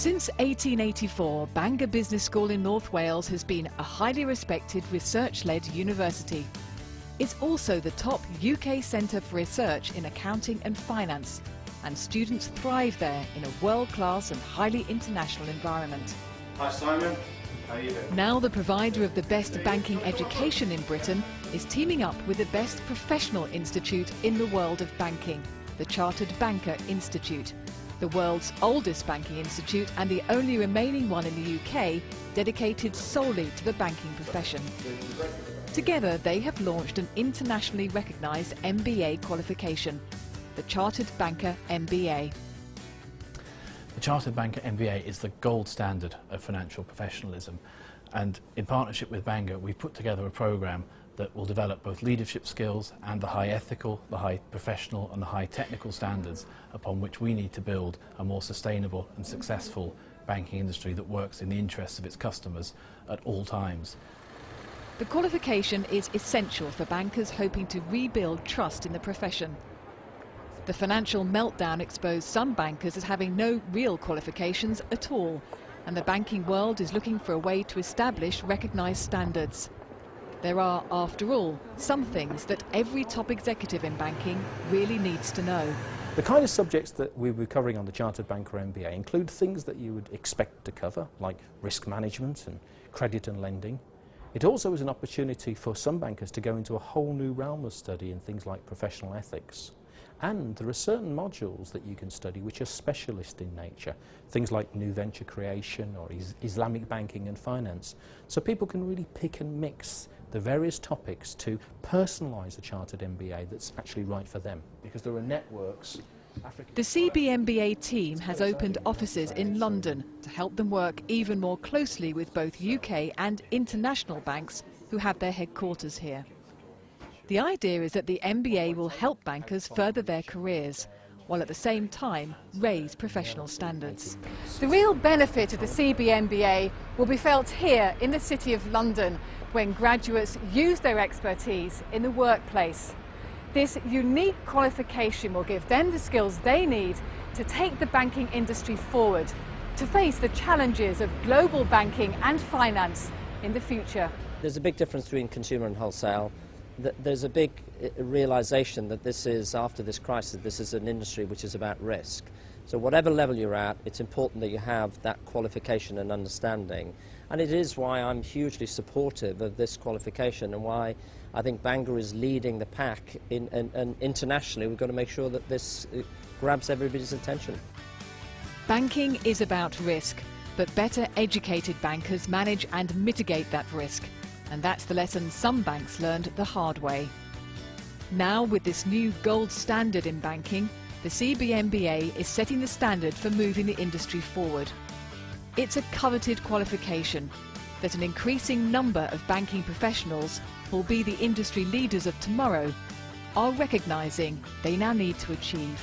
Since 1884, Bangor Business School in North Wales has been a highly respected research-led university. It's also the top UK centre for research in accounting and finance, and students thrive there in a world-class and highly international environment. Hi Simon, how are you doing? Now the provider of the best banking education in Britain is teaming up with the best professional institute in the world of banking, the Chartered Banker Institute, the world's oldest banking institute and the only remaining one in the UK dedicated solely to the banking profession. Together they have launched an internationally recognised MBA qualification, the Chartered Banker MBA. The Chartered Banker MBA is the gold standard of financial professionalism, and in partnership with Bangor we've put together a programme that will develop both leadership skills and the high ethical, the high professional and the high technical standards upon which we need to build a more sustainable and successful banking industry that works in the interests of its customers at all times. The qualification is essential for bankers hoping to rebuild trust in the profession. The financial meltdown exposed some bankers as having no real qualifications at all, and the banking world is looking for a way to establish recognised standards. There are, after all, some things that every top executive in banking really needs to know. The kind of subjects that we'll be covering on the Chartered Banker MBA include things that you would expect to cover, like risk management and credit and lending. It also is an opportunity for some bankers to go into a whole new realm of study in things like professional ethics. And there are certain modules that you can study which are specialist in nature, things like new venture creation or Islamic banking and finance. So people can really pick and mix the various topics to personalise a Chartered MBA that's actually right for them, because there are networks. The CBMBA team has opened offices in London to help them work even more closely with both UK and international banks who have their headquarters here. The idea is that the MBA will help bankers further their careers, while at the same time raise professional standards. The real benefit of the CBMBA will be felt here in the City of London when graduates use their expertise in the workplace. This unique qualification will give them the skills they need to take the banking industry forward, to face the challenges of global banking and finance in the future. There's a big difference between consumer and wholesale. There's a big realisation that this is, after this crisis, this is an industry which is about risk. So whatever level you're at, it's important that you have that qualification and understanding. And it is why I'm hugely supportive of this qualification and why I think Bangor is leading the pack and internationally. We've got to make sure that this grabs everybody's attention. Banking is about risk, but better educated bankers manage and mitigate that risk. And that's the lesson some banks learned the hard way. Now, with this new gold standard in banking, the CBMBA is setting the standard for moving the industry forward. It's a coveted qualification that an increasing number of banking professionals who will be the industry leaders of tomorrow are recognising they now need to achieve.